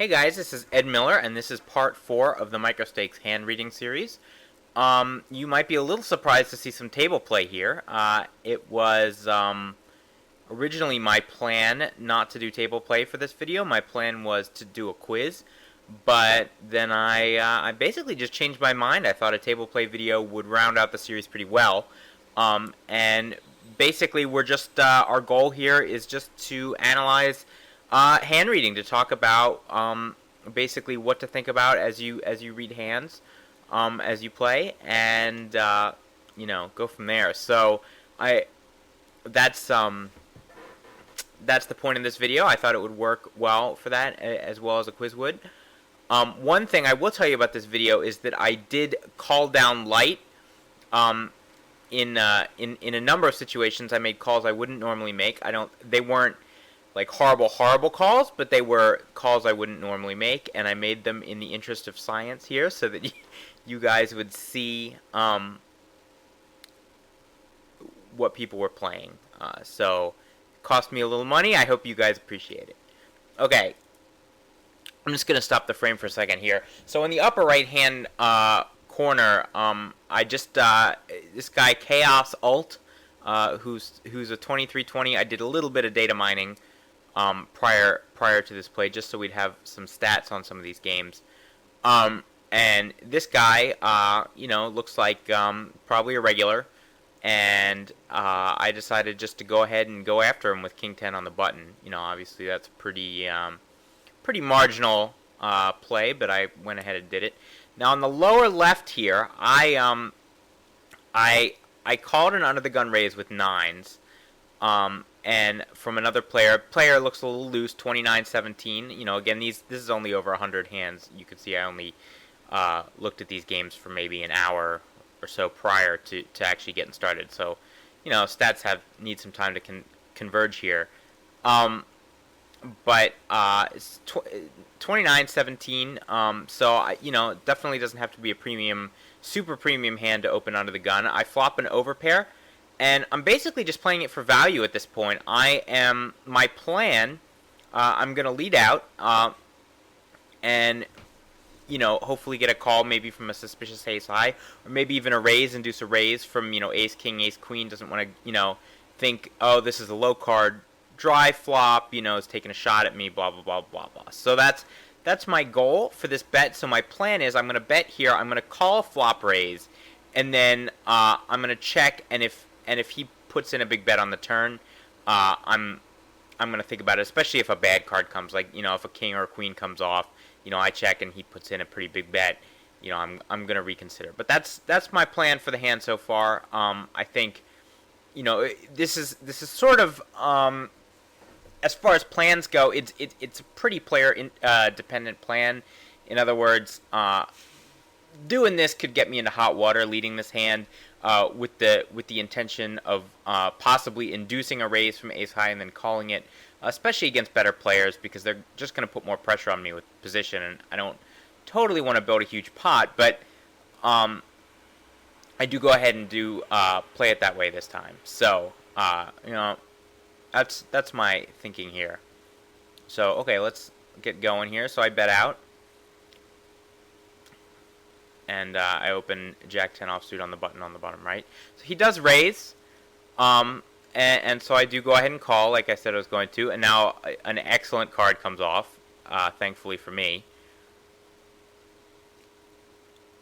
Hey guys, this is Edmiller, and this is part 4 of the Microstakes hand reading series. You might be a little surprised to see some table play here. It was originally my plan not to do table play for this video. My plan was to do a quiz, but then I basically just changed my mind. I thought a table play video would round out the series pretty well. And basically, our goal here is just to analyze hand reading, to talk about basically what to think about as you read hands, as you play, and go from there. So that's the point of this video. I thought it would work well for that, as well as a quiz would. One thing I will tell you about this video is that I did call down light. In a number of situations, I made calls I wouldn't normally make. They weren't like horrible calls, but they were calls I wouldn't normally make, and I made them in the interest of science here, so that you guys would see what people were playing. So it cost me a little money. I hope you guys appreciate it. Okay, I'm just gonna stop the frame for a second here. So in the upper right hand corner, I just this guy Chaos Alt, who's a 2320. I did a little bit of data mining prior to this play, just so we'd have some stats on some of these games. And this guy, looks like probably a regular, and I decided just to go ahead and go after him with King 10 on the button. Obviously that's pretty marginal play, but I went ahead and did it. Now on the lower left here, I called an under the gun raise with nines. And from another player looks a little loose, 29-17. Again, this is only over 100 hands. You can see I only looked at these games for maybe an hour or so prior to actually getting started. So, stats need some time to converge here. But it's 29-17. So definitely doesn't have to be a super premium hand to open under the gun. I flop an overpair. And I'm basically just playing it for value at this point. My plan, I'm going to lead out, and, hopefully get a call maybe from a suspicious ace high, or maybe even a raise, induce a raise from, ace king, ace queen, doesn't want to, think, oh, this is a low card, dry flop, is taking a shot at me, blah, blah, blah, blah, blah. So that's my goal for this bet. So my plan is I'm going to bet here, I'm going to call a flop raise, and then I'm going to check, and if he puts in a big bet on the turn, I'm going to think about it, especially if a bad card comes, like, if a king or a queen comes off, I check and he puts in a pretty big bet, I'm going to reconsider. But that's my plan for the hand so far. I think, this is sort of, as far as plans go, it's a pretty player dependent plan. In other words, doing this could get me into hot water, leading this hand with the intention of possibly inducing a raise from ace high and then calling it, especially against better players, because they're just going to put more pressure on me with position, and I don't totally want to build a huge pot, but I do go ahead and do play it that way this time. So that's my thinking here. So okay, let's get going here. So I bet out. And I open Jack 10 offsuit on the button on the bottom right. So he does raise, and so I do go ahead and call, like I said I was going to. And now an excellent card comes off, thankfully for me.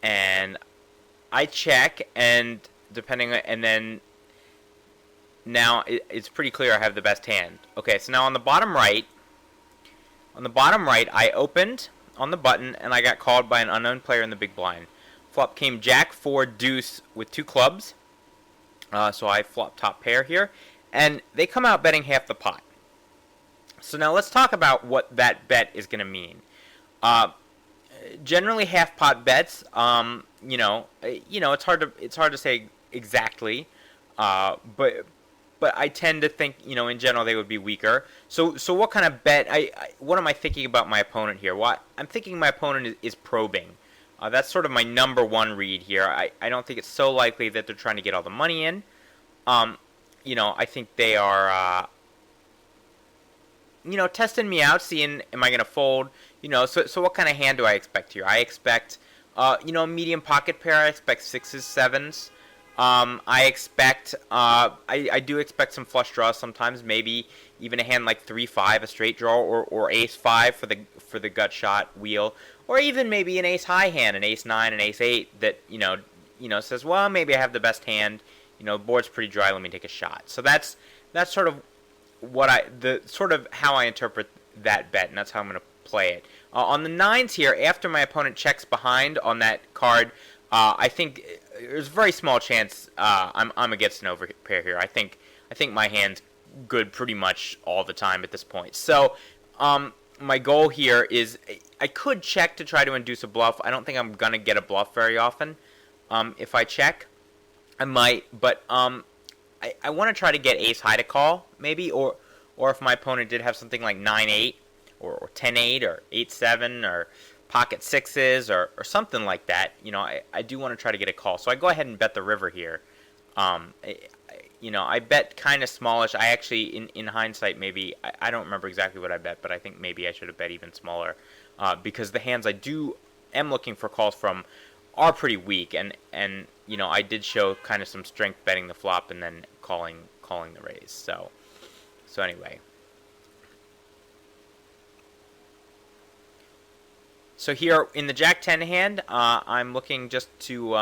And I check, and then now it's pretty clear I have the best hand. Okay, so now on the bottom right, I opened on the button, and I got called by an unknown player in the big blind. Flop came Jack 4 deuce with 2 clubs, so I flop top pair here, and they come out betting half the pot. So now let's talk about what that bet is going to mean. Generally, half pot bets, it's hard to say exactly, but I tend to think, in general, they would be weaker. So what kind of bet? What am I thinking about my opponent here? I'm thinking my opponent is probing. That's sort of my number one read here. I don't think it's so likely that they're trying to get all the money in. I think they are testing me out, seeing am I gonna fold. So what kind of hand do I expect here? I expect a medium pocket pair. I expect sixes, sevens. I expect I do expect some flush draws sometimes. Maybe even a hand like 3-5, a straight draw, or ace 5 for the gut shot wheel, or even maybe an ace high hand, an ace 9, an ace 8 that says, well, maybe I have the best hand. Board's pretty dry. Let me take a shot. So that's sort of how I interpret that bet, and that's how I'm going to play it. On the nines here, after my opponent checks behind on that card, I think there's a very small chance I'm against an overpair here. I think my hand's good pretty much all the time at this point. So my goal here is I could check to try to induce a bluff. I don't think I'm going to get a bluff very often. If I check, I might, but I want to try to get ace high to call, maybe, or if my opponent did have something like 9-8 or 10-8 or 8-7 or pocket sixes or something like that, I do want to try to get a call. So I go ahead and bet the river here. I bet kind of smallish. I actually, in hindsight, maybe, I don't remember exactly what I bet, but I think maybe I should have bet even smaller because the hands I am looking for calls from are pretty weak, and I did show kind of some strength betting the flop and then calling the raise. So anyway. So here in the Jack-10 hand, I'm looking just to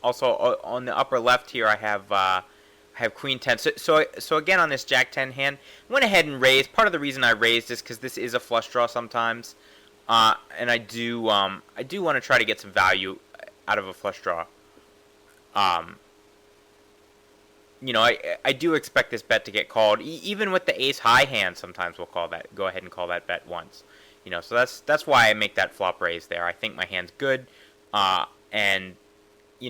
also on the upper left here I have Queen-10. So again on this Jack-10 hand, I went ahead and raised. Part of the reason I raised is because this is a flush draw sometimes, and I do want to try to get some value out of a flush draw. I do expect this bet to get called. Even with the ace high hand, sometimes we'll go ahead and call that bet once. So that's why I make that flop raise there. I think my hand's good, and I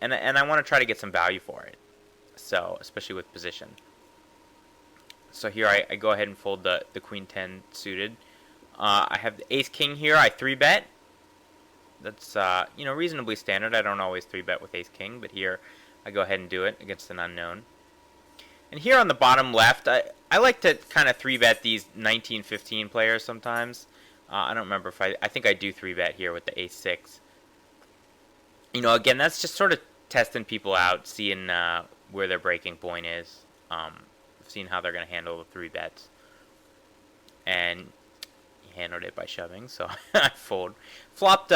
want to try to get some value for it. So especially with position. So here I go ahead and fold the Queen-10 suited. I have the ace-king here. I 3-bet. That's reasonably standard. I don't always 3-bet with ace-king, but here I go ahead and do it against an unknown. And here on the bottom left, I like to kind of 3-bet these 19-15 players sometimes. I don't remember if I think I do 3-bet here with the ace-6. Again, that's just sort of testing people out, seeing where their breaking point is, seeing how they're going to handle the 3-bets. And he handled it by shoving, so I fold. Flopped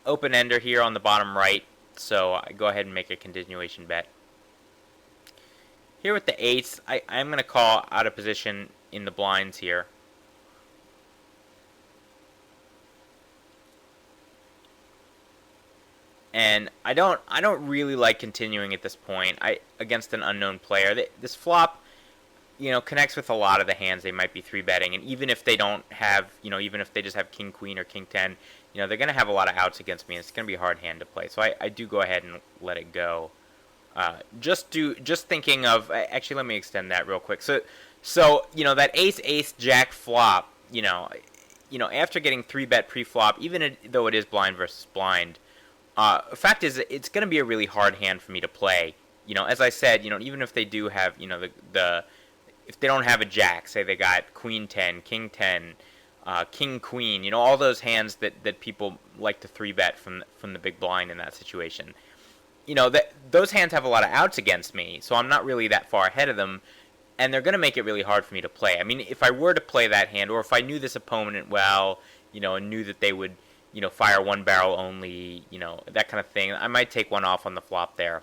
open ender here on the bottom right, so I go ahead and make a continuation bet. Here with the ace, I'm going to call out of position in the blinds here. And I don't really like continuing at this point against an unknown player. This flop, connects with a lot of the hands they might be 3-betting, and even if they don't have, even if they just have king queen or king 10, they're going to have a lot of outs against me, and it's going to be a hard hand to play. So I do go ahead and let it go. Just thinking of, actually let me extend that real quick. So that ace jack flop, after getting 3-bet pre-flop, even though it is blind versus blind, fact is it's going to be a really hard hand for me to play. As I said, even if they do have, if they don't have a jack, say they got queen 10, king 10, king queen, all those hands that people like to 3-bet from the big blind in that situation. Those hands have a lot of outs against me, so I'm not really that far ahead of them, and they're going to make it really hard for me to play. I mean, if I were to play that hand, or if I knew this opponent well, and knew that they would, fire one barrel only, that kind of thing, I might take one off on the flop there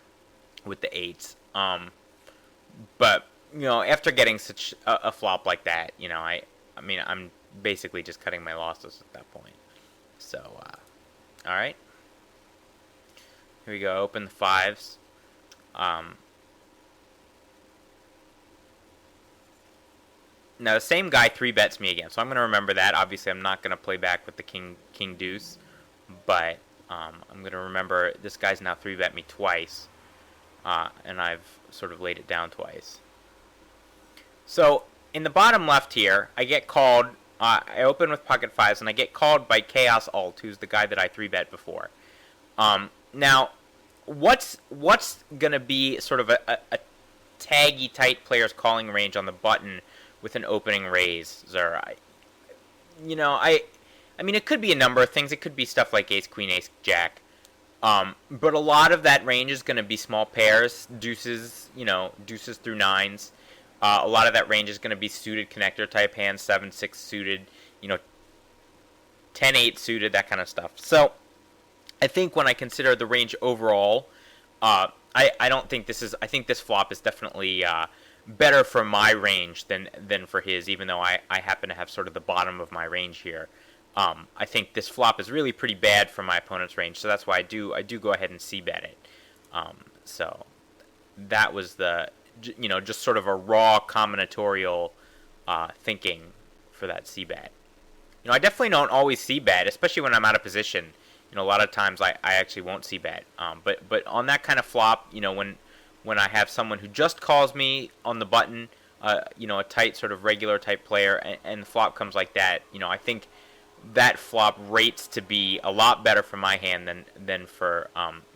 with the eights. But, after getting such a flop like that, I'm basically just cutting my losses at that point. So, alright. Here we go, open the fives. Now the same guy 3-bets me again, so I'm going to remember that. Obviously I'm not going to play back with the king deuce, but I'm going to remember this guy's now 3-bet me twice, and I've sort of laid it down twice. So in the bottom left here, I get called, I open with pocket fives, and I get called by Chaos Alt, who's the guy that I 3-bet before. Now, what's going to be sort of a taggy tight player's calling range on the button with an opening raiser. I mean, it could be a number of things. It could be stuff like ace, queen, ace, jack. But a lot of that range is going to be small pairs, deuces, deuces through nines. A lot of that range is going to be suited connector type hands, 7-6 suited, 10-8 suited, that kind of stuff. So I think when I consider the range overall, I don't think this is. I think this flop is definitely better for my range than for his, even though I happen to have sort of the bottom of my range here. I think this flop is really pretty bad for my opponent's range, so that's why I do go ahead and c-bet it. So that was the, just sort of a raw combinatorial thinking for that c-bet. I definitely don't always c-bet, especially when I'm out of position. A lot of times I actually won't c-bet. But on that kind of flop, when I have someone who just calls me on the button, a tight sort of regular type player, and the flop comes like that, I think that flop rates to be a lot better for my hand than for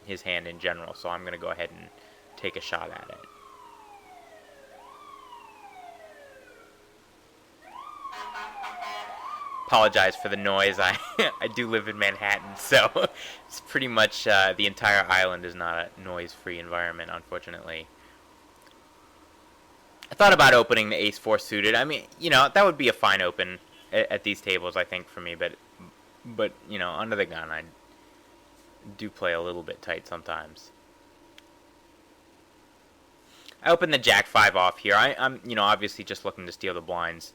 his hand in general. So I'm going to go ahead and take a shot at it. Apologize for the noise. I do live in Manhattan, so it's pretty much the entire island is not a noise-free environment, unfortunately. I thought about opening the ace-4 suited. I mean, that would be a fine open at these tables, I think, for me. But under the gun, I do play a little bit tight sometimes. I open the jack-5 off here. I'm obviously just looking to steal the blinds.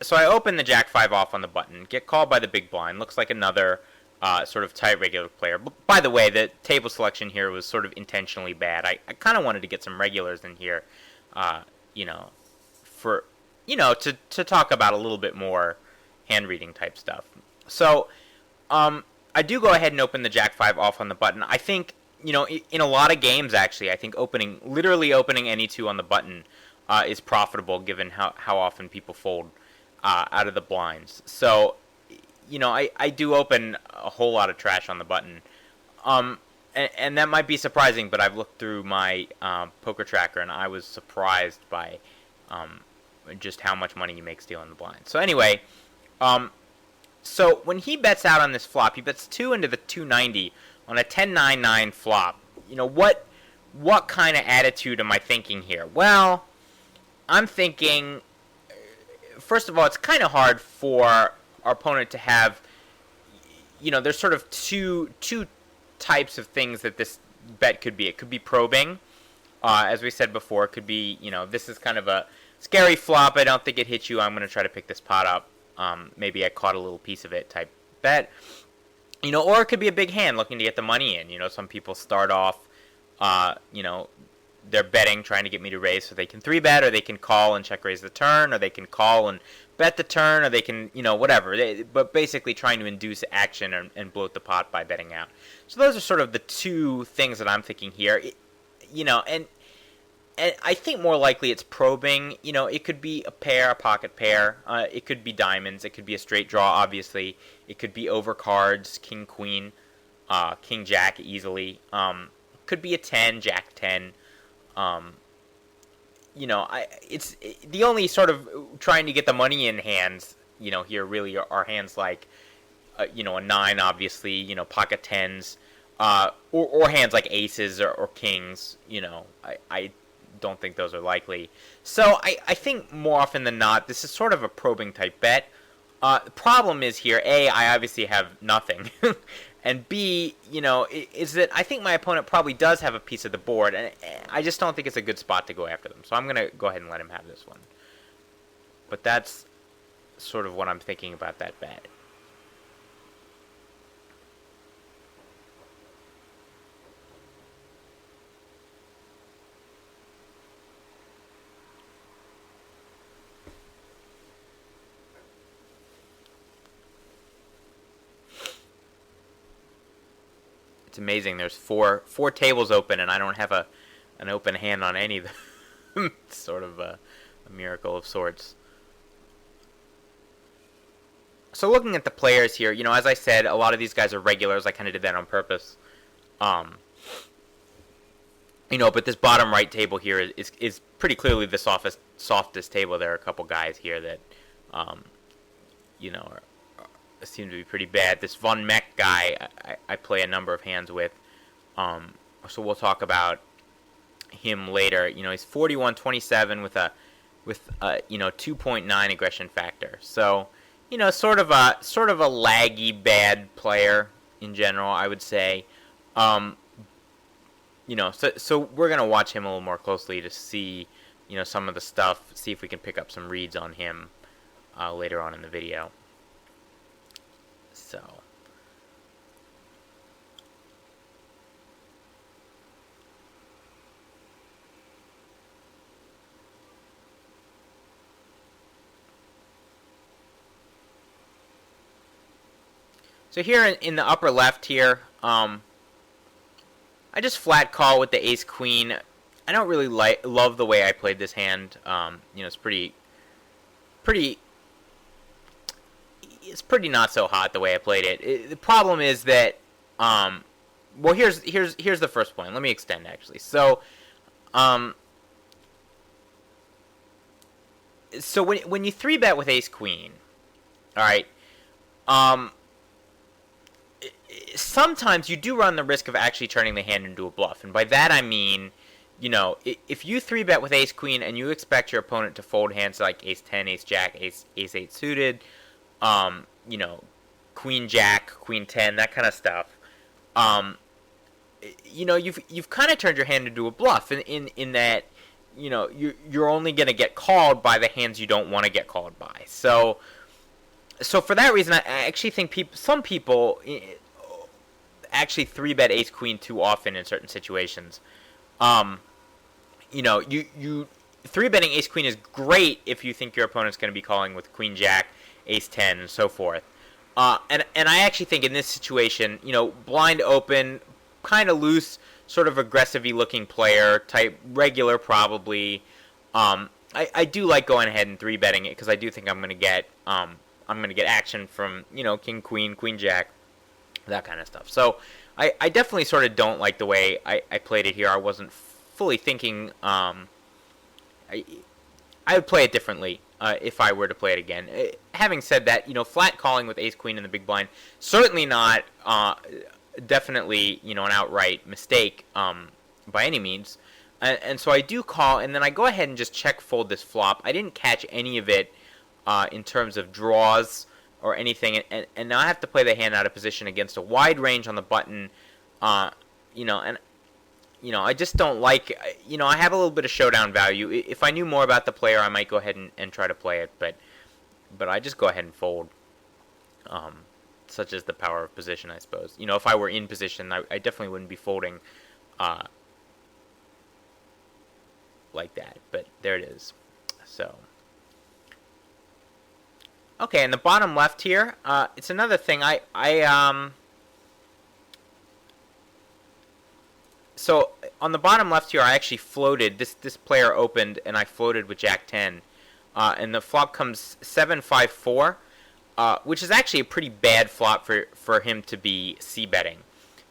So I open the jack-5 off on the button, get called by the big blind. Looks like another sort of tight regular player. But by the way, the table selection here was sort of intentionally bad. I kind of wanted to get some regulars in here, for to talk about a little bit more hand reading type stuff. So I do go ahead and open the jack-5 off on the button. I think in a lot of games actually, I think literally opening any two on the button is profitable given how often people fold out of the blinds. So I do open a whole lot of trash on the button. And that might be surprising, but I've looked through my poker tracker, and I was surprised by just how much money you make stealing the blind. So anyway, so when he bets out on this flop, he bets 2 into the 290 on a 10-9-9 flop. What kind of attitude am I thinking here? Well, I'm thinking, first of all, it's kind of hard for our opponent to have, there's sort of two types of things that this bet could be. It could be probing, as we said before. It could be, this is kind of a scary flop. I don't think it hits you. I'm going to try to pick this pot up. Maybe I caught a little piece of it type bet. Or it could be a big hand looking to get the money in. Some people start off, they're betting, trying to get me to raise so they can 3-bet, or they can call and check raise the turn, or they can call and bet the turn, or they can, whatever. But basically trying to induce action and bloat the pot by betting out. So those are sort of the two things that I'm thinking here. And I think more likely it's probing. It could be a pair, a pocket pair. It could be diamonds. It could be a straight draw, obviously. It could be over cards, king, queen, king, jack, easily. Could be a 10, jack 10. It's the only sort of trying to get the money in hands, here really are hands like, a 9, obviously, pocket 10s, or hands like aces or kings. I don't think those are likely. So I think more often than not, this is sort of a probing type bet. The problem is here, A, I obviously have nothing. And B, is that I think my opponent probably does have a piece of the board, and I just don't think it's a good spot to go after them. So I'm going to go ahead and let him have this one. But that's sort of what I'm thinking about that bet. It's amazing. There's four tables open, and I don't have an open hand on any of them. It's sort of a miracle of sorts. So looking at the players here, as I said, a lot of these guys are regulars. I kind of did that on purpose. But this bottom right table here is pretty clearly the softest table. There are a couple guys here that, seem to be pretty bad. This Von Meck guy, I play a number of hands with, so we'll talk about him later. He's 41-27 with a 2.9 aggression factor. So, sort of a laggy bad player in general, I would say. So we're gonna watch him a little more closely to see, some of the stuff, see if we can pick up some reads on him later on in the video. So here in the upper left here, I just flat call with the ace queen. I don't really love the way I played this hand. It's pretty not so hot the way I played it. The problem is that, well, here's the first point. Let me extend actually. So when you 3-bet with ace queen, all right, sometimes you do run the risk of actually turning the hand into a bluff, and by that I mean, if you 3-bet with ace queen and you expect your opponent to fold hands like ace 10, ace jack, ace 8 suited, queen jack, queen 10, that kind of stuff, you've kind of turned your hand into a bluff in that, you're only going to get called by the hands you don't want to get called by. So for that reason, I actually think some people actually 3-bet ace queen too often in certain situations. You 3-betting ace queen is great if you think your opponent's going to be calling with queen jack, ace 10, and so forth. And I actually think in this situation, blind open, kind of loose, sort of aggressive-y looking player, type regular probably. I do like going ahead and 3-betting it because I do think I'm going to get action from king queen, queen jack, that kind of stuff. So I definitely sort of don't like the way I played it here. I wasn't fully thinking. I would play it differently if I were to play it again. Having said that, flat calling with ace queen in the big blind, certainly not definitely an outright mistake by any means. And so I do call, and then I go ahead and just check fold this flop. I didn't catch any of it in terms of draws or anything, and now I have to play the hand out of position against a wide range on the button, I just don't like, I have a little bit of showdown value. If I knew more about the player, I might go ahead and try to play it, but I just go ahead and fold, such as the power of position, I suppose. If I were in position, I definitely wouldn't be folding like that, but there it is. So okay, in the bottom left here, it's another thing. So on the bottom left here, I actually floated. This player opened, and I floated with Jack 10, and the flop comes 7-5-4, which is actually a pretty bad flop for him to be c-betting.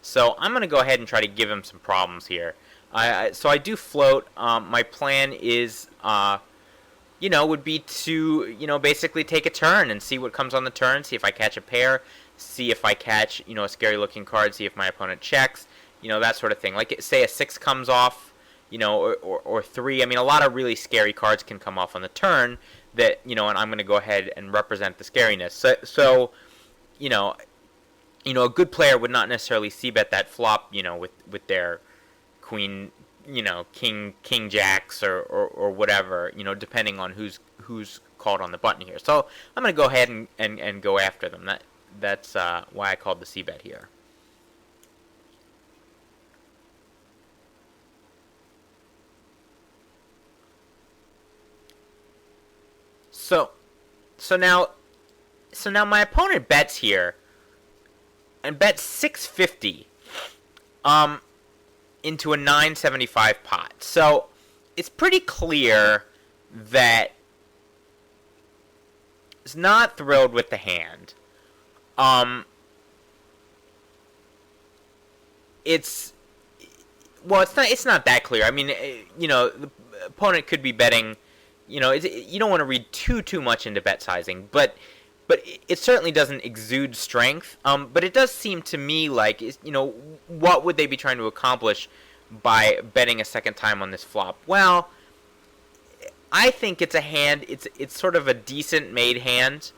So I'm going to go ahead and try to give him some problems here. So I do float. My plan is, would be to, basically take a turn and see what comes on the turn, see if I catch a pair, see if I catch, a scary-looking card, see if my opponent checks, that sort of thing. Like, say a 6 comes off, or 3. I mean, a lot of really scary cards can come off on the turn that, and I'm going to go ahead and represent the scariness. So a good player would not necessarily c-bet that flop, with their queen, king jacks or whatever, depending on who's called on the button here. So I'm going to go ahead and go after them. That's why I called the c-bet here. So now my opponent bets here and bets 650 into a 975 pot. So it's pretty clear that he's not thrilled with the hand. It's well, it's not that clear. I mean, the opponent could be betting. You don't want to read too much into bet sizing, but it certainly doesn't exude strength. But it does seem to me like, what would they be trying to accomplish by betting a second time on this flop? Well, I think it's a hand. It's sort of a decent made hand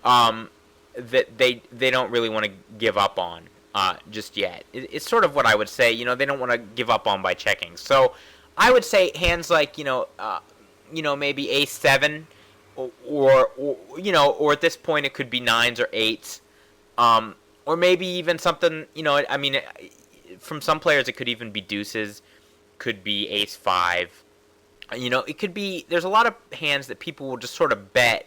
that they don't really want to give up on just yet. It's sort of what I would say. They don't want to give up on by checking. So I would say hands like maybe ace seven, or at this point it could be nines or eights, or maybe even something. I mean, from some players it could even be deuces, could be ace five. It could be. There's a lot of hands that people will just sort of bet,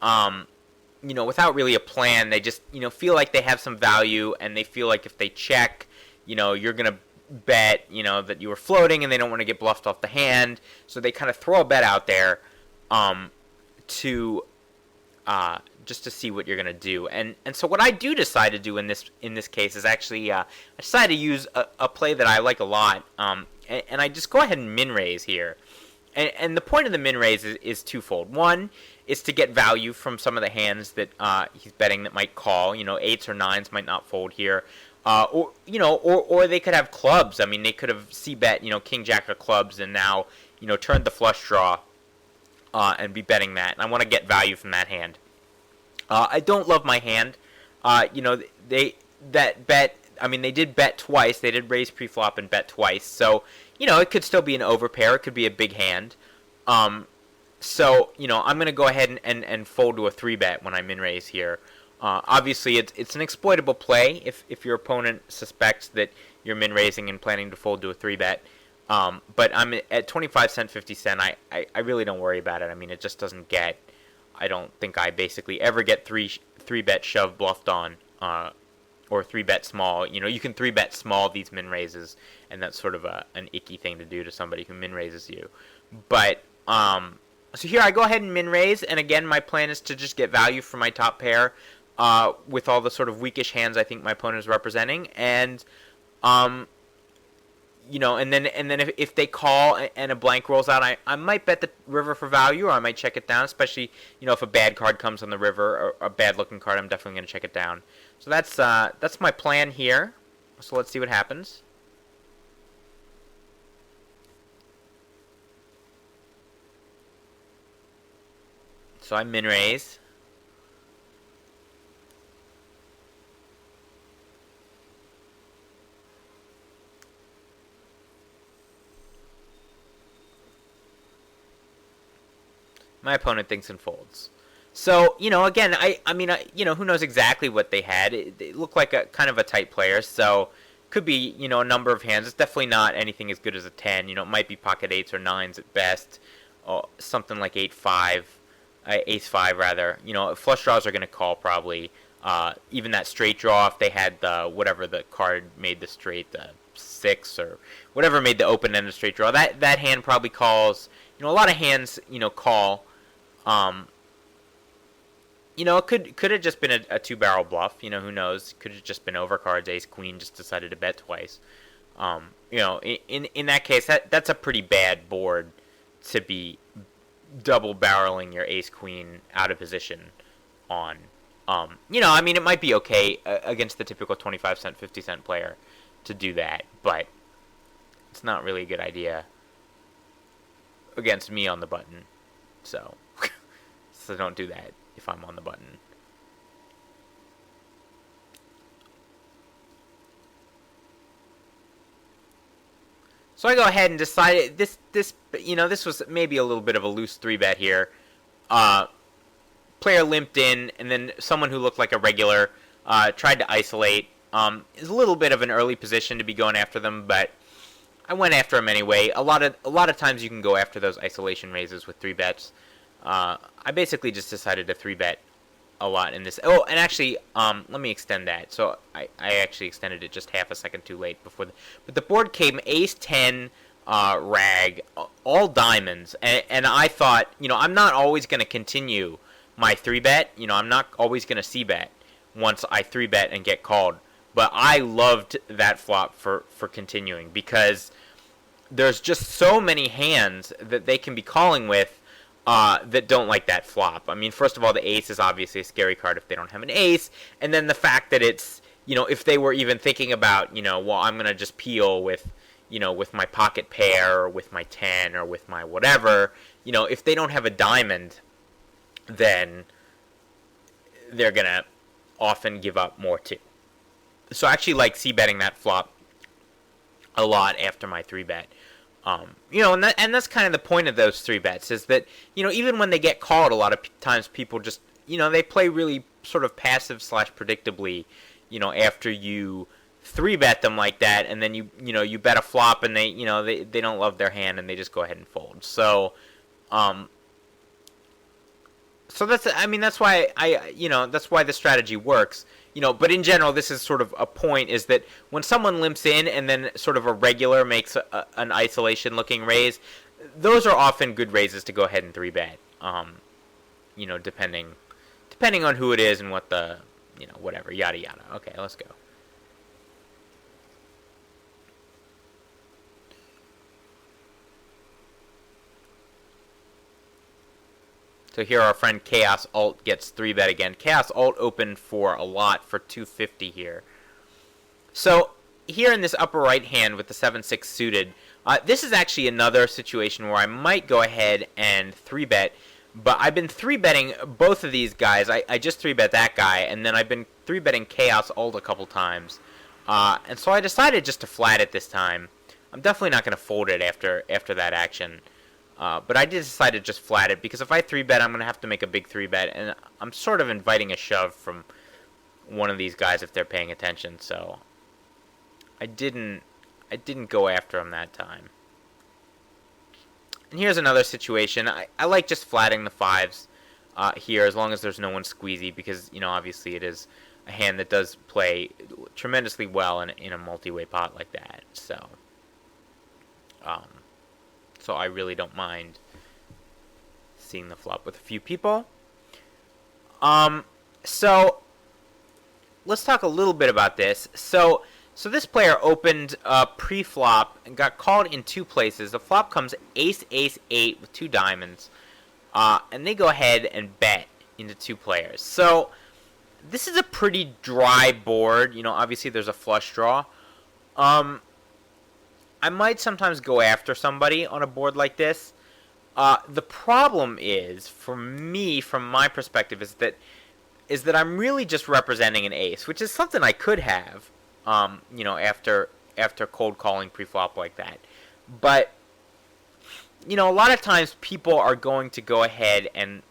without really a plan. They just, feel like they have some value, and they feel like if they check, you're gonna bet, that you were floating, and they don't want to get bluffed off the hand, so they kind of throw a bet out there, to just to see what you're gonna do. And so what I do decide to do in this case is actually I decide to use a play that I like a lot, and I just go ahead and min raise here. And the point of the min raise is twofold. One is to get value from some of the hands that he's betting that might call. Eights or nines might not fold here, or they could have clubs. I mean, they could have c-bet, king jack of clubs, and now turned the flush draw and be betting that. And I want to get value from that hand. I don't love my hand. They did bet twice. They did raise pre-flop and bet twice. So, it could still be an overpair. It could be a big hand. So, I'm going to go ahead and fold to a 3-bet when I min-raise here. Obviously, it's an exploitable play if your opponent suspects that you're min-raising and planning to fold to a 3-bet. But I'm at 25 cent, 50 cent. I really don't worry about it. I mean, it just doesn't get... I don't think I basically ever get 3-bet shove bluffed on, or 3-bet small. You can 3-bet small these min raises, and that's sort of an icky thing to do to somebody who min raises you. But so here I go ahead and min raise, and again my plan is to just get value for my top pair with all the sort of weakish hands I think my opponent is representing, and and then if they call and a blank rolls out, I might bet the river for value, or I might check it down, especially, if a bad card comes on the river, or a bad looking card, I'm definitely going to check it down. So that's my plan here. So let's see what happens. So I min raise. My opponent thinks and folds. So, again, I mean, who knows exactly what they had. It looked like a kind of a tight player, so could be, a number of hands. It's definitely not anything as good as a 10. It might be pocket 8s or 9s at best. Something like 8-5, ace-5 rather. Flush draws are going to call probably. Even that straight draw, if they had whatever the card made the straight, the 6 or whatever made the open end of straight draw, that hand probably calls. A lot of hands, call. It could have just been a 2-barrel bluff. Who knows? Could have just been overcards. Ace queen just decided to bet twice. In that case, that's a pretty bad board to be double barreling your ace queen out of position on. It might be okay against the typical 25 cent, 50 cent player to do that, but it's not really a good idea against me on the button. So don't do that if I'm on the button. So I go ahead and decide this was maybe a little bit of a loose 3-bet here. Player limped in, and then someone who looked like a regular tried to isolate. It's a little bit of an early position to be going after them, but I went after him anyway. A lot of times you can go after those isolation raises with 3-bets. I basically just decided to 3-bet a lot in this. Oh, and actually, let me extend that. So I actually extended it just half a second too late before. But the board came ace 10, rag, all diamonds, and I thought, I'm not always going to continue my 3-bet. I'm not always going to c-bet once I 3-bet and get called but I loved that flop for continuing, because there's just so many hands that they can be calling with that don't like that flop. I mean, first of all, the ace is obviously a scary card if they don't have an ace, and then the fact that it's, if they were even thinking about, well, I'm going to just peel with, with my pocket pair, or with my 10, or with my whatever, if they don't have a diamond, then they're going to often give up more too. So I actually like c-betting that flop a lot after my 3-bet. And that's kind of the point of those 3-bets, is that, even when they get called, a lot of times people just, they play really sort of passive / predictably, after you 3-bet them like that, and then you bet a flop, and they, they don't love their hand, and they just go ahead and fold. So, that's why that's why the strategy works. But in general, this is sort of a point, is that when someone limps in and then sort of a regular makes an isolation-looking raise, those are often good raises to go ahead and 3-bet. Depending on who it is and what the, whatever, yada yada. Okay, let's go. So here our friend Chaos Alt gets 3-bet again. Chaos Alt opened for a lot, for 250 here. So here in this upper right hand with the 7-6 suited, this is actually another situation where I might go ahead and 3-bet, but I've been 3-betting both of these guys. I just 3-bet that guy, and then I've been 3-betting Chaos Alt a couple times. And so I decided just to flat it this time. I'm definitely not going to fold it after that action. But I did decide to just flat it, because if I 3-bet, I'm going to have to make a big 3-bet, and I'm sort of inviting a shove from one of these guys if they're paying attention, so I didn't go after him that time. And here's another situation. I like just flatting the 5s here, as long as there's no one squeezy, because, obviously it is a hand that does play tremendously well in a multi-way pot like that, so I really don't mind seeing the flop with a few people. So let's talk a little bit about this. So this player opened pre-flop and got called in 2 places. The flop comes ace, ace, 8 with 2 diamonds. And they go ahead and bet into 2 players. So this is a pretty dry board. Obviously there's a flush draw. I might sometimes go after somebody on a board like this. The problem is, for me, from my perspective, is that I'm really just representing an ace, which is something I could have, after cold calling pre-flop like that. But, a lot of times people are going to go ahead and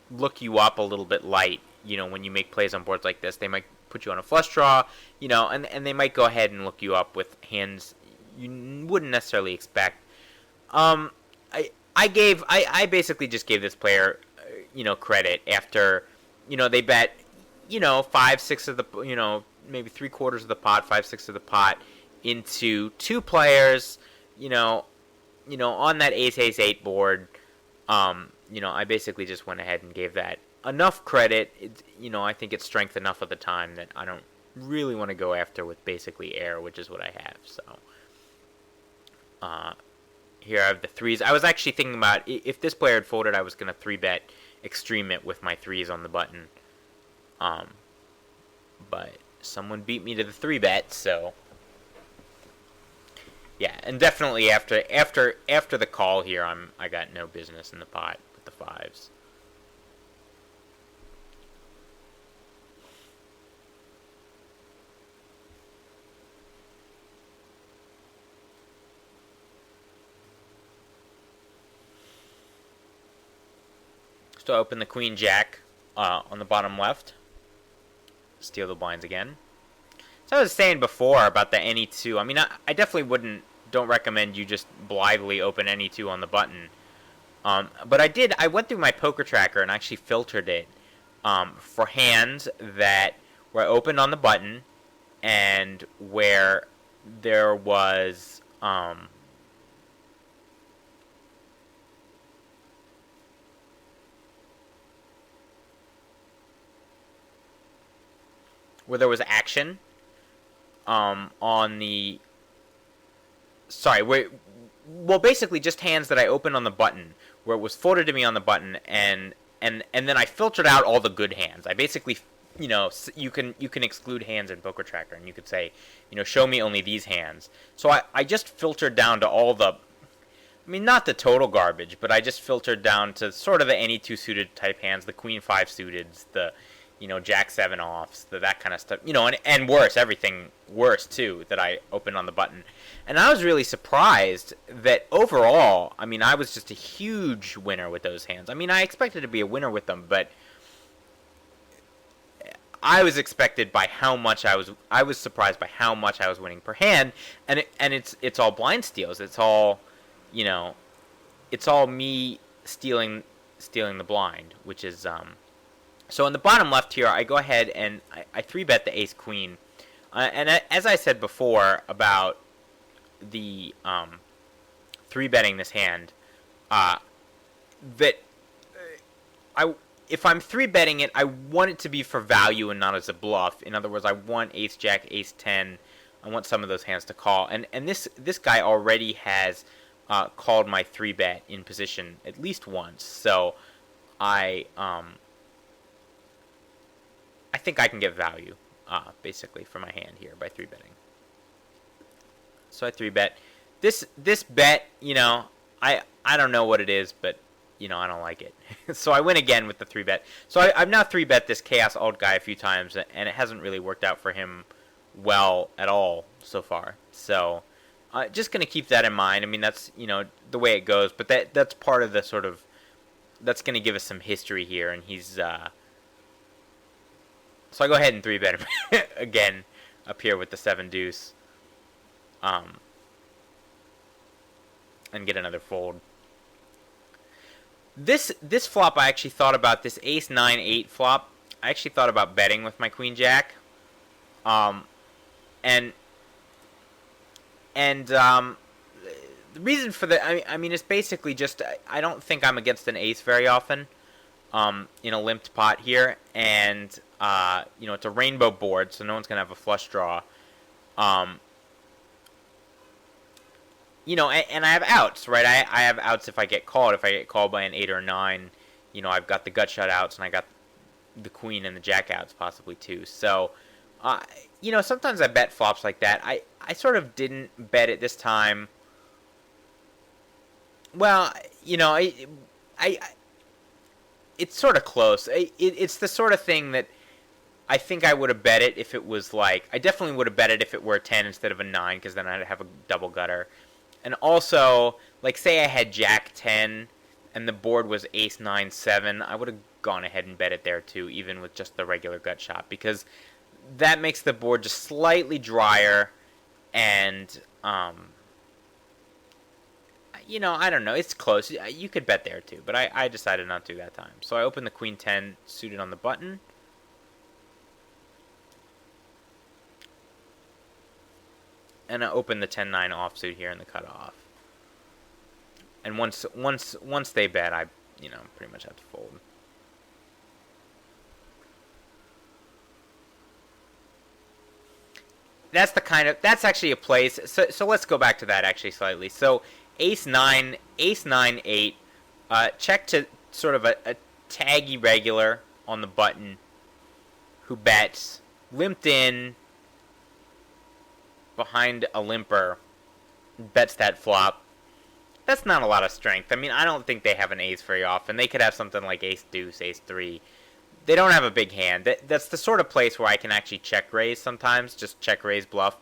look you up a little bit light, when you make plays on boards like this. They might put you on a flush draw, and they might go ahead and look you up with hands you wouldn't necessarily expect. I basically just gave this player, credit after, they bet, 5/6 of the, maybe 3/4 of the pot, 5/6 of the pot into 2 players, on that ace, ace, 8 board. I basically just went ahead and gave that enough credit. I think it's strength enough at the time that I don't really want to go after with basically air, which is what I have, so. Here I have the 3s. I was actually thinking about, if this player had folded, I was going to 3-bet extreme it with my 3s on the button. But someone beat me to the 3-bet, so yeah. And definitely after the call here, I got no business in the pot with the 5s. So open the queen jack on the bottom left. Steal the blinds again. So I was saying before about the any 2. I mean, I definitely don't recommend you just blithely open any 2 on the button. But I went through my poker tracker and actually filtered it for hands that were opened on the button and where there was action, on the... Sorry, wait. Well, basically just hands that I opened on the button, where it was folded to me on the button, and then I filtered out all the good hands. I basically, you can exclude hands in Poker Tracker, and you could say, show me only these hands. So I just filtered down to all the... I mean, not the total garbage, but I just filtered down to sort of the any two suited type hands, the Queen 5 suited, the Jack 7 offs, that kind of stuff, and worse, everything worse too that I opened on the button. And I was really surprised that overall, I mean, I was just a huge winner with those hands. I mean, I expected to be a winner with them, but I was expected by how much I was surprised by how much I was winning per hand, and it's all blind steals. It's all, it's all me stealing the blind, which is so in the bottom left here, I go ahead and I 3-bet the ace queen, and as I said before about the 3-betting this hand, that if I'm 3-betting it, I want it to be for value and not as a bluff. In other words, I want ace jack, ace 10. I want some of those hands to call, and this guy already has called my 3-bet in position at least once, so I think I can get value, basically, for my hand here by 3-betting. So I 3-bet. This bet, I don't know what it is, but, I don't like it. So I win again with the 3-bet. So I've now 3-bet this Chaos Alt guy a few times, and it hasn't really worked out for him well at all so far. So just going to keep that in mind. I mean, that's, the way it goes, but that's part of the sort of... That's going to give us some history here, and he's... So I go ahead and 3-bet him again up here with the 7 deuce. And get another fold. This flop I actually thought about, this ace 9 8 flop. I actually thought about betting with my queen jack. And the reason for that, I mean, it's basically just I don't think I'm against an ace very often. In a limped pot here, and it's a rainbow board, so no one's gonna have a flush draw. And I have outs, right? I have outs if I get called. If I get called by an 8 or 9, I've got the gut shot outs, and I got the queen and the jack outs possibly too. So, sometimes I bet flops like that. I sort of didn't bet it this time. Well, it's sort of close. It's the sort of thing that I think I would have bet it if it was like... I definitely would have bet it if it were a 10 instead of a 9, because then I'd have a double gutter. And also, like, say I had jack 10 and the board was ace 9 7, I would have gone ahead and bet it there too, even with just the regular gut shot, because that makes the board just slightly drier, and I don't know, it's close. You could bet there too, but I decided not to that time. So I opened the queen 10 suited on the button. And I opened the 10-9 offsuit here in the cutoff. And once they bet, I pretty much have to fold. That's actually a place. So let's go back to that actually slightly. So ace 9 8, check to sort of a taggy regular on the button who bets, limped in behind a limper, bets that flop. That's not a lot of strength. I mean, I don't think they have an ace very often. They could have something like ace deuce, ace 3. They don't have a big hand. That's the sort of place where I can actually check raise sometimes, just check raise bluff.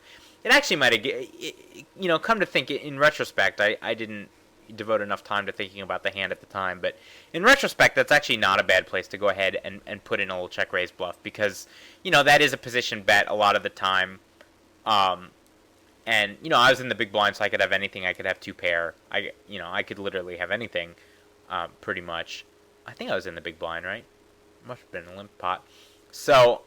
It actually might have, come to think, in retrospect, I didn't devote enough time to thinking about the hand at the time, but in retrospect, that's actually not a bad place to go ahead and put in a little check raise bluff, because, that is a position bet a lot of the time. And, I was in the big blind, so I could have anything. I could have 2 pair. I could literally have anything, pretty much. I think I was in the big blind, right? Must have been a limp pot. So,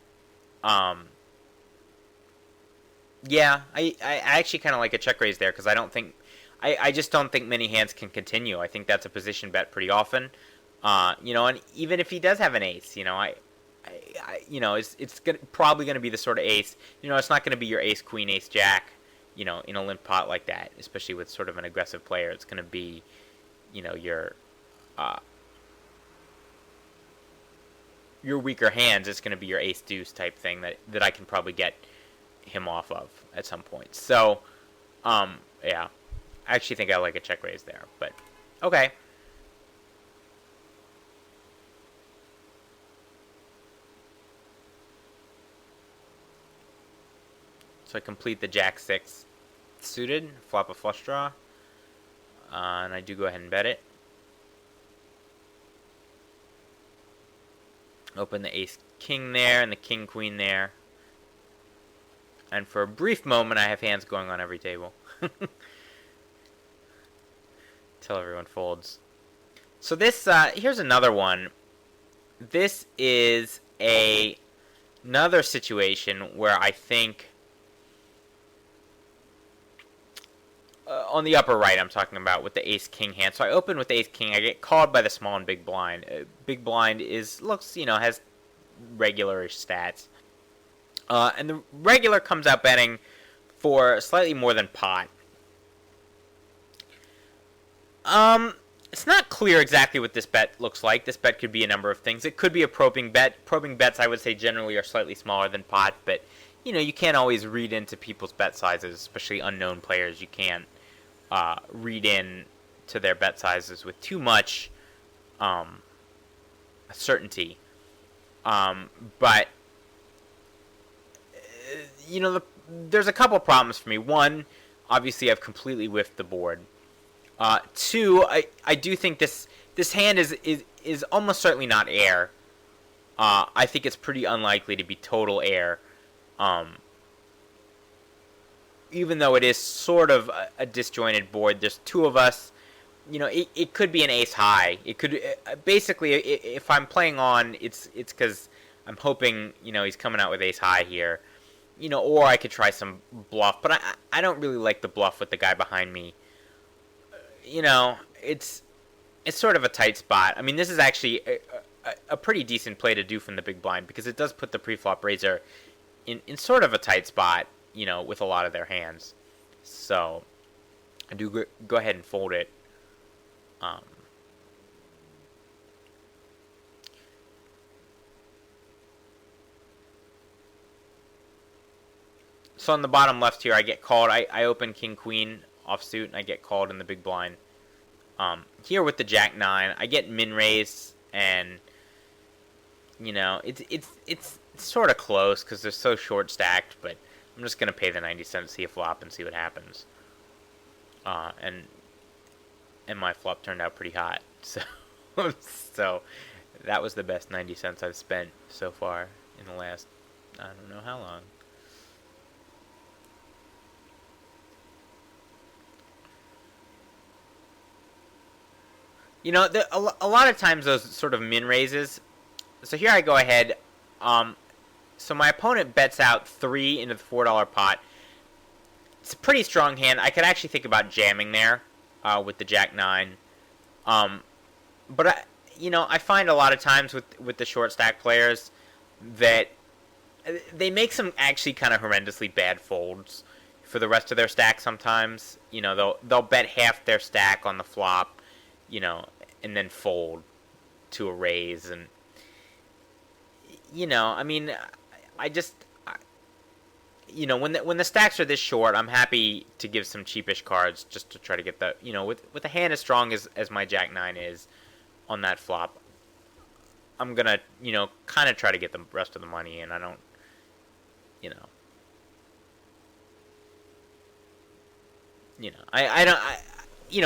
yeah, I actually kind of like a check raise there, because I just don't think many hands can continue. I think that's a position bet pretty often. And even if he does have an ace, it's probably going to be the sort of ace. It's not going to be your ace queen, ace jack, in a limp pot like that, especially with sort of an aggressive player. It's going to be, uh, your weaker hands. It's going to be your ace deuce type thing that I can probably get him off of at some point. So, yeah, I actually think I like a check raise there, but okay. So I complete the jack six suited, flop a flush draw, and I do go ahead and bet it. Open the ace king there and the king queen there. And for a brief moment, I have hands going on every table. Till everyone folds. So this, here's another one. This is another situation where I think, on the upper right I'm talking about, with the ace-king hand. So I open with the ace-king. I get called by the small and big blind. Big blind has regular-ish stats. And the regular comes out betting for slightly more than pot. It's not clear exactly what this bet looks like. This bet could be a number of things. It could be a probing bet. Probing bets, I would say, generally are slightly smaller than pot, but, you can't always read into people's bet sizes, especially unknown players. You can't read in to their bet sizes with too much certainty. But there's a couple problems for me. One, obviously I've completely whiffed the board. Two, I do think this hand is almost certainly not air. I think it's pretty unlikely to be total air. Even though it is sort of a disjointed board, there's two of us. It could be an ace high. It could basically, if I'm playing on, it's because I'm hoping he's coming out with ace high here. Or I could try some bluff, but I don't really like the bluff with the guy behind me. It's sort of a tight spot. I mean, this is actually a pretty decent play to do from the big blind, because it does put the preflop raiser in sort of a tight spot, with a lot of their hands. So I do go ahead and fold it. So on the bottom left here, I get called. I open king queen offsuit, and I get called in the big blind. Here with the jack 9, I get min raise, and it's sort of close because they're so short stacked. But I'm just gonna pay the 90 cents, see a flop, and see what happens. And my flop turned out pretty hot, so so that was the best 90 cents I've spent so far in the last, I don't know how long. A lot of times those sort of min raises. So here I go ahead. So my opponent bets out 3 into the $4 pot. It's a pretty strong hand. I could actually think about jamming there with the jack 9. But I find a lot of times with the short stack players that they make some actually kind of horrendously bad folds for the rest of their stack sometimes. They'll bet half their stack on the flop, and then fold to a raise. And, I mean, when the stacks are this short, I'm happy to give some cheapish cards just to try to get the, with a hand as strong as my jack 9 is on that flop, I'm going to, kind of try to get the rest of the money, and I don't,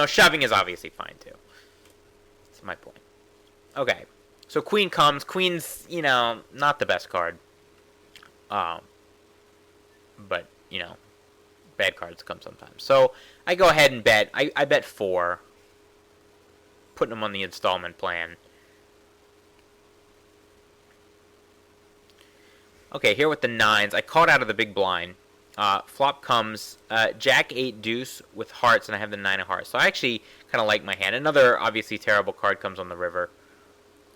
shoving is obviously fine too. That's my point. Okay, so queen comes. Queen's, not the best card. But, bad cards come sometimes. So I go ahead and bet. I bet 4. Putting them on the installment plan. Okay, here with the 9s. I called out of the big blind. Flop comes jack 8 deuce with hearts, and I have the 9 of hearts. So I actually kind of like my hand. Another obviously terrible card comes on the river.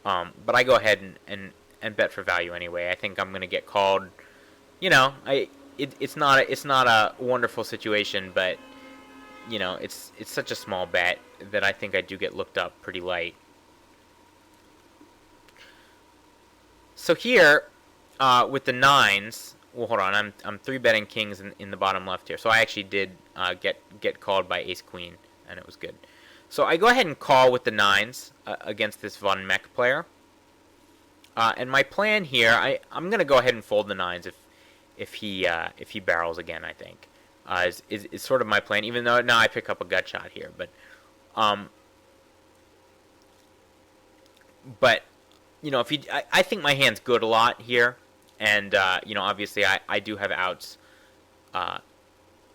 But I go ahead and and bet for value anyway. I think I'm going to get called. It's not a wonderful situation, but it's such a small bet that I think I do get looked up pretty light. So here, with the nines, well, hold on, I'm 3-betting kings in the bottom left here. So I actually did get called by ace queen, and it was good. So I go ahead and call with the nines against this Von Meck player. And my plan here, I'm gonna go ahead and fold the nines if he barrels again. I think is sort of my plan. Even though now I pick up a gut shot here, but if he, I think my hand's good a lot here, and obviously I do have outs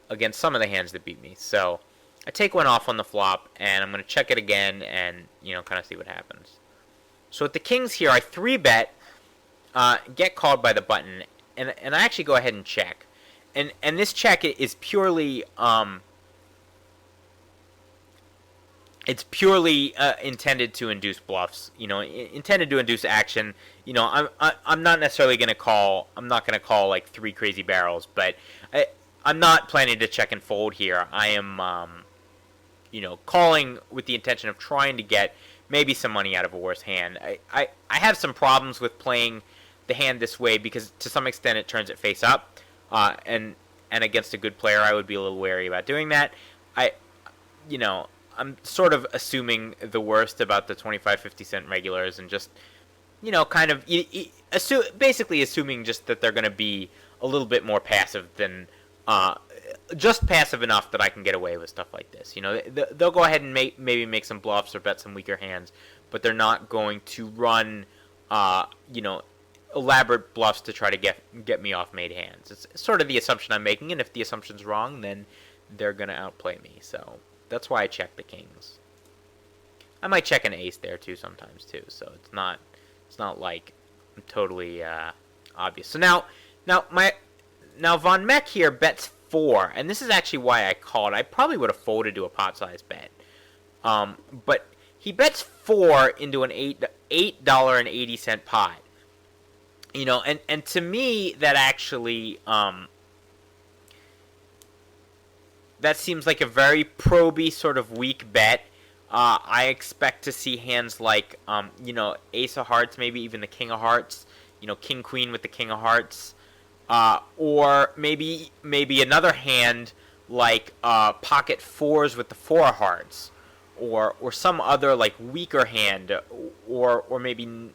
against some of the hands that beat me. So I take one off on the flop, and I'm gonna check it again, and kind of see what happens. So with the kings here, I 3-bet, get called by the button, and I actually go ahead and check. And this check is purely intended to induce bluffs. Intended to induce action. I'm not necessarily going to call. I'm not going to call like 3 crazy barrels, but I'm not planning to check and fold here. I am calling with the intention of trying to get maybe some money out of a worse hand. I have some problems with playing the hand this way because to some extent it turns it face up, and against a good player I would be a little wary about doing that. I'm sort of assuming the worst about the 25-50 cent regulars and just kind of basically assuming just that they're going to be a little bit more passive than just passive enough that I can get away with stuff like this. They'll go ahead and maybe make some bluffs or bet some weaker hands, but they're not going to run, elaborate bluffs to try to get me off made hands. It's sort of the assumption I'm making, and if the assumption's wrong, then they're going to outplay me. So that's why I check the kings. I might check an ace there too sometimes too. So it's not like I'm totally obvious. So now Von Meck here bets 4, and this is actually why I called. I probably would have folded to a pot size bet, but he bets 4 into an $8.80 pot. And to me that actually that seems like a very proby sort of weak bet. I expect to see hands like ace of hearts, maybe even the king of hearts. King queen with the king of hearts. Or maybe another hand like pocket 4s with the 4 of hearts, or some other like weaker hand, or maybe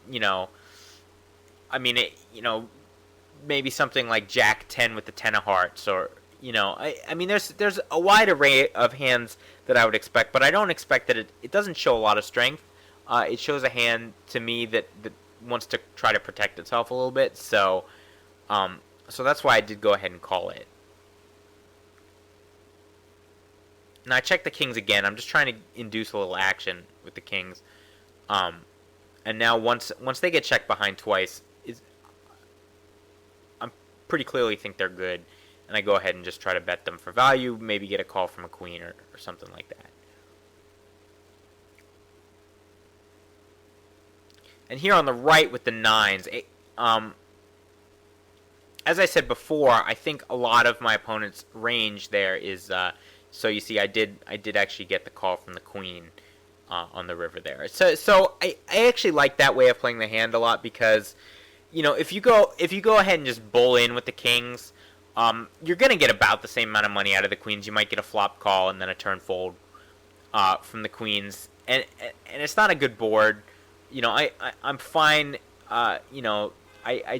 maybe something like Jack 10 with the 10 of hearts, or there's a wide array of hands that I would expect, but I don't expect that it doesn't show a lot of strength. It shows a hand to me that wants to try to protect itself a little bit, so that's why I did go ahead and call it. Now I check the kings again. I'm just trying to induce a little action with the kings. And now once they get checked behind twice, I pretty clearly think they're good. And I go ahead and just try to bet them for value, maybe get a call from a queen or something like that. And here on the right with the nines, as I said before, I think a lot of my opponent's range there is, so you see I did actually get the call from the queen on the river there. So I actually like that way of playing the hand a lot because, if you go ahead and just bull in with the kings, you're going to get about the same amount of money out of the queens. You might get a flop call and then a turn fold from the queens. And it's not a good board. I'm fine, I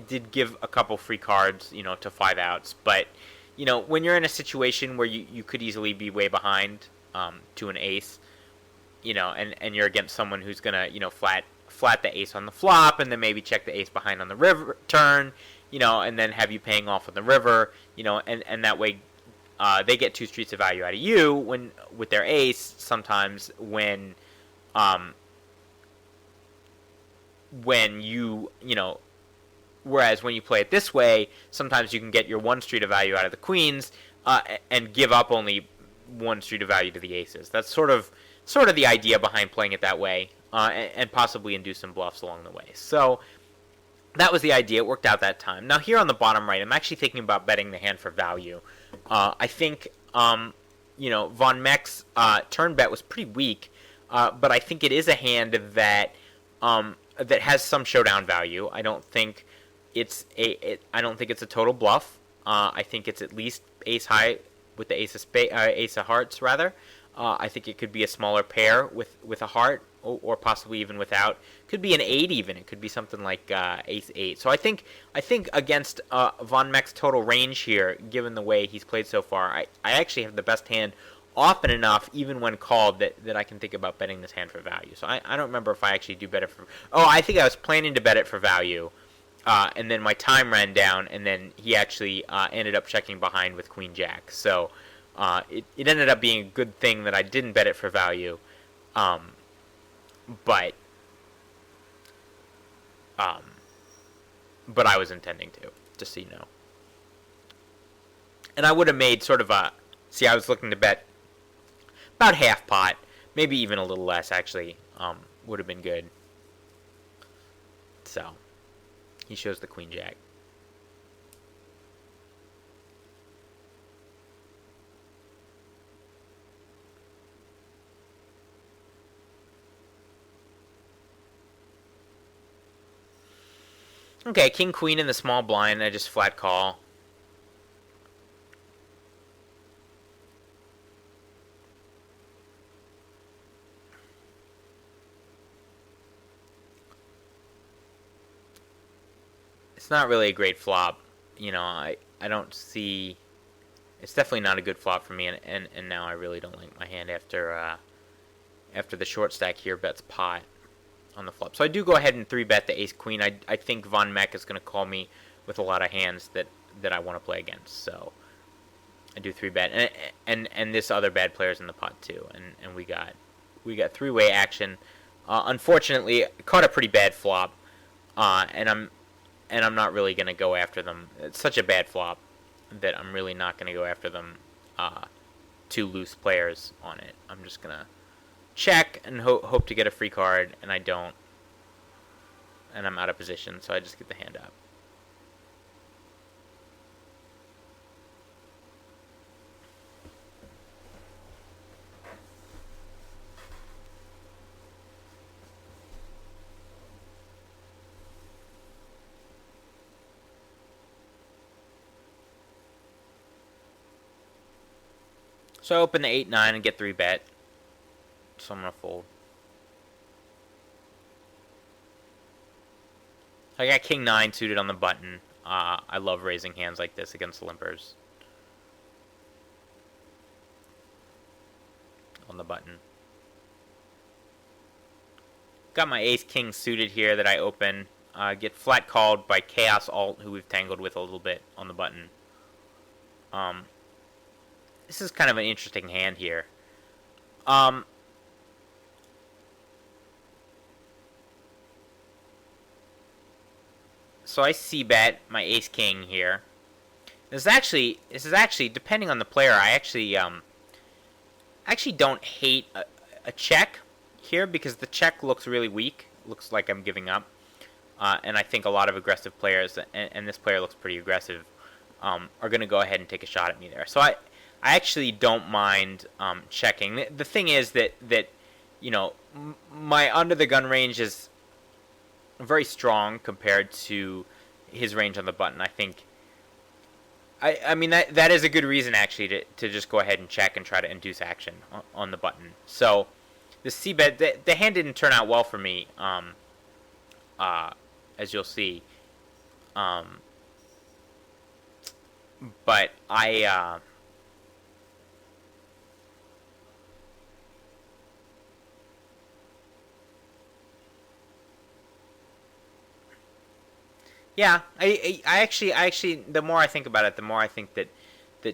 did give a couple free cards, to 5 outs, but, when you're in a situation where you could easily be way behind to an ace, and you're against someone who's going to, flat the ace on the flop and then maybe check the ace behind on the river turn, and then have you paying off on the river, and that way they get 2 streets of value out of you with their ace sometimes when you whereas when you play it this way, sometimes you can get your 1 street of value out of the queens and give up only 1 street of value to the aces. That's sort of the idea behind playing it that way, and possibly induce some bluffs along the way. So that was the idea. It worked out that time. Now here on the bottom right, I'm actually thinking about betting the hand for value. I think Von Meck's turn bet was pretty weak, but I think it is a hand that that has some showdown value. I don't think it's a total bluff. I think it's at least ace high with the ace of hearts rather. I think it could be a smaller pair with a heart, or possibly even without. Could be an 8 even. It could be something like ace 8. So I think against Von Meck's total range here, given the way he's played so far, I actually have the best hand often enough, even when called, that I can think about betting this hand for value. So I don't remember if I actually do bet it for... Oh, I think I was planning to bet it for value, and then my time ran down, and then he actually ended up checking behind with Queen Jack. So it ended up being a good thing that I didn't bet it for value, but I was intending to, just so you know. And I would have made sort of a... See, I was looking to bet about half pot, maybe even a little less, actually, would have been good. So, he shows the Queen Jack. Okay, King Queen in the small blind. I just flat call. It's not really a great flop. I don't see... It's definitely not a good flop for me, and now I really don't like my hand after the short stack here bets pot on the flop. So I do go ahead and 3-bet the ace-queen. I think Von Meck is going to call me with a lot of hands that I want to play against. So I do 3-bet. And this other bad player's in the pot too. And we got 3-way action. Unfortunately, caught a pretty bad flop. And I'm not really going to go after them. It's such a bad flop that I'm really not going to go after them. Two loose players on it. I'm just going to check and hope to get a free card, and I don't. And I'm out of position, so I just get the hand up. So I open the 8-9 and get 3-bet. So I'm going to fold. I got King 9 suited on the button. I love raising hands like this against limpers. On the button. Got my ace-king suited here that I open. Get flat called by Chaos Alt, who we've tangled with a little bit on the button. This is kind of an interesting hand here. So I c-bet my ace-king here. This is actually depending on the player. I actually don't hate a check here because the check looks really weak. Looks like I'm giving up, and I think a lot of aggressive players, and this player looks pretty aggressive, are going to go ahead and take a shot at me there. So I actually don't mind checking. The thing is that my under the gun range is very strong compared to his range on the button. I think I mean that is a good reason actually to just go ahead and check and try to induce action on the button. So the c-bet, the hand didn't turn out well for me, as you'll see. But I yeah, I actually, the more I think about it, the more I think that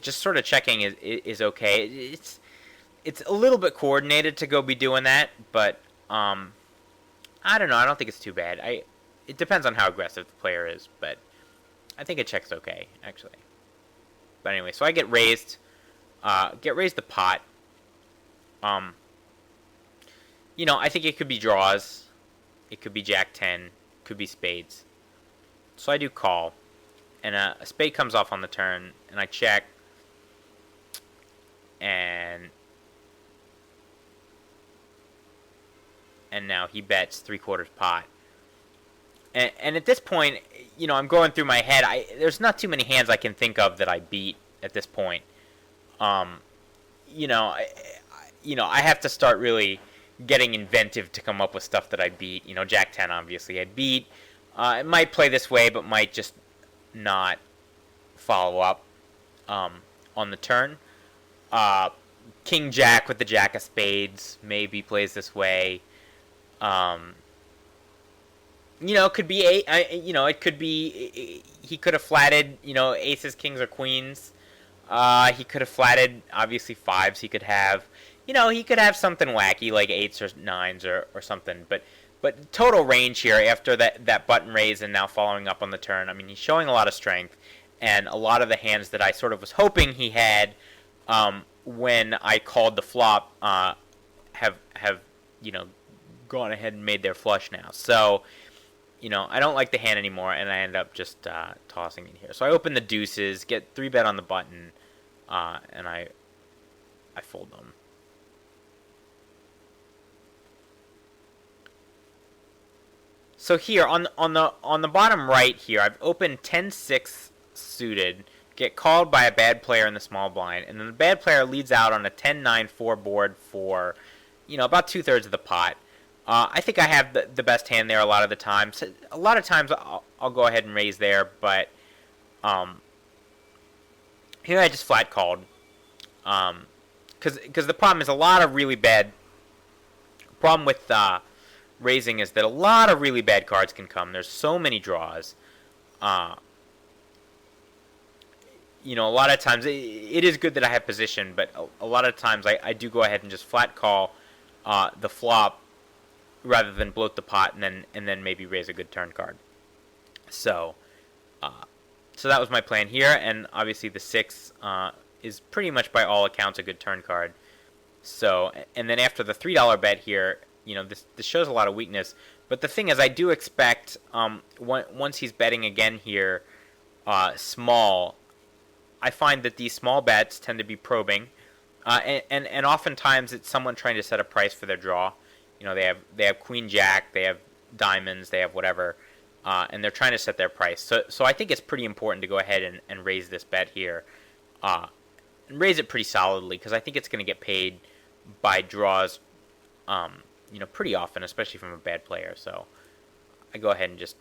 just sort of checking is okay. It's a little bit coordinated to go be doing that, but I don't know. I don't think it's too bad. It depends on how aggressive the player is, but I think a check's okay actually. But anyway, so I get raised the pot. I think it could be draws, it could be Jack 10, could be spades. So I do call, and a spade comes off on the turn, and I check, and now he bets 3/4 pot. And at this point, I'm going through my head. There's not too many hands I can think of that I beat at this point. Um, I have to start really getting inventive to come up with stuff that I beat. Jack 10 obviously I beat. It might play this way, but might just not follow up on the turn. King Jack with the Jack of Spades maybe plays this way. It could be it could be he could have flatted, aces, kings, or queens. He could have flatted obviously fives. He could have, he could have something wacky like eights or nines or something. But total range here after that button raise and now following up on the turn. I mean, he's showing a lot of strength, and a lot of the hands that I sort of was hoping he had when I called the flop have gone ahead and made their flush now. So, I don't like the hand anymore, and I end up just tossing it here. So I open the deuces, get 3-bet on the button, and I fold them. So here on the bottom right here, I've opened 10-6 suited, get called by a bad player in the small blind, and then the bad player leads out on a 10-9-4 board for about 2/3 of the pot. I think I have the best hand there a lot of the time. So a lot of times I'll go ahead and raise there, but here I just flat called. Because the problem is a lot of really bad. Problem with raising is that a lot of really bad cards can come. There's so many draws. A lot of times it is good that I have position, but a lot of times I do go ahead and just flat call the flop, rather than bloat the pot and then maybe raise a good turn card. So that was my plan here, and obviously the 6 is pretty much by all accounts a good turn card. So, and then after the $3 bet here, this shows a lot of weakness. But the thing is, I do expect once he's betting again here, small, I find that these small bets tend to be probing, and oftentimes it's someone trying to set a price for their draw. They have Queen Jack, they have diamonds, they have whatever, and they're trying to set their price. So I think it's pretty important to go ahead and raise this bet here, and raise it pretty solidly, because I think it's going to get paid by draws, pretty often, especially from a bad player. So I go ahead and just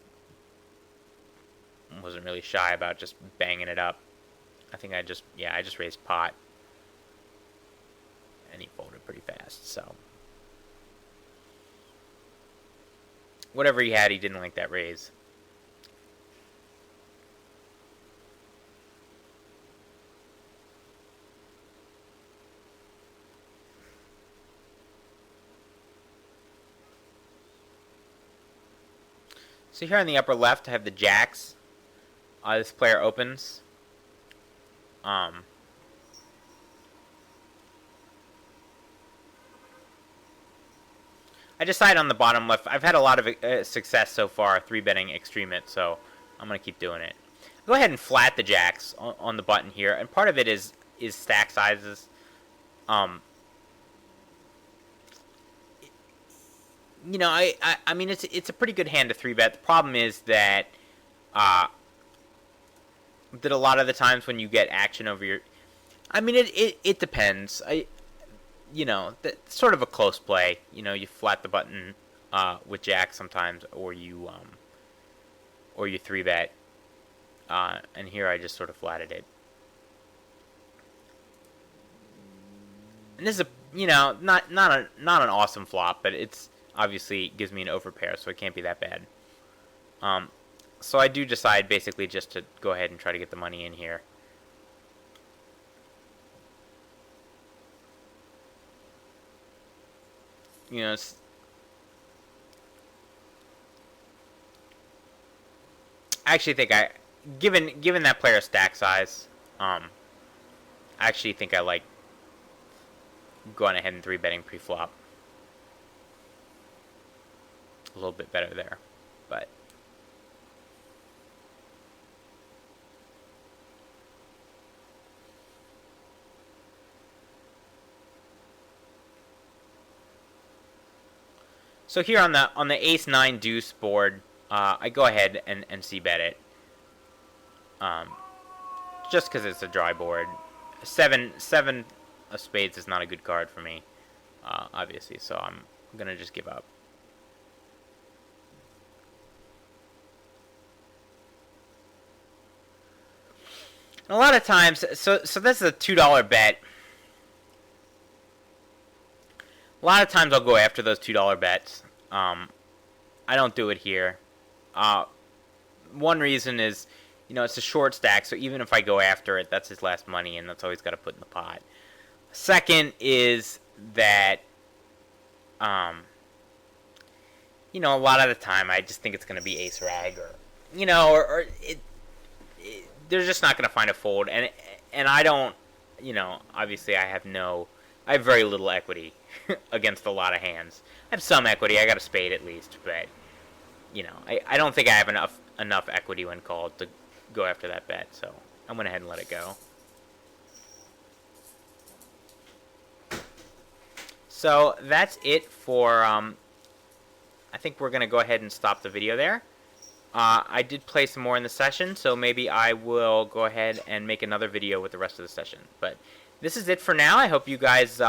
wasn't really shy about just banging it up. I think I just raised pot, and he folded pretty fast. So. Whatever he had, he didn't like that raise. So here on the upper left, I have the jacks. This player opens. I decide on the bottom left. I've had a lot of success so far 3-betting extreme it, so I'm going to keep doing it. Go ahead and flat the jacks on the button here, and part of it is stack sizes. I mean it's a pretty good hand to 3-bet. The problem is that a lot of the times when you get action over your, I mean it depends. That's sort of a close play. You flat the button with jack sometimes, or you 3-bet. And here I just sort of flatted it. And this is not an awesome flop, but it's obviously gives me an overpair, so it can't be that bad. So I do decide basically just to go ahead and try to get the money in here. I actually think given that player's stack size, I actually think I like going ahead and 3-betting pre-flop. A little bit better there, but So here on the ace 9 deuce board, I go ahead and c-bet it. Just because it's a dry board. Seven of spades is not a good card for me, obviously, so I'm going to just give up. A lot of times, so this is a $2 bet. A lot of times I'll go after those $2 bets. I don't do it here. One reason is, it's a short stack, so even if I go after it, that's his last money, and that's all he's got to put in the pot. Second is that, a lot of the time I just think it's going to be ace rag, or they're just not going to find a fold, and I don't, obviously I have very little equity against a lot of hands. I have some equity. I got a spade at least, but I don't think I have enough equity when called to go after that bet, so I went ahead and let it go. So that's it for, I think we're going to go ahead and stop the video there. I did play some more in the session, so maybe I will go ahead and make another video with the rest of the session. But this is it for now. I hope you guys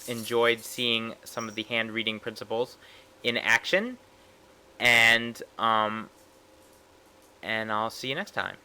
enjoyed seeing some of the hand reading principles in action, and I'll see you next time.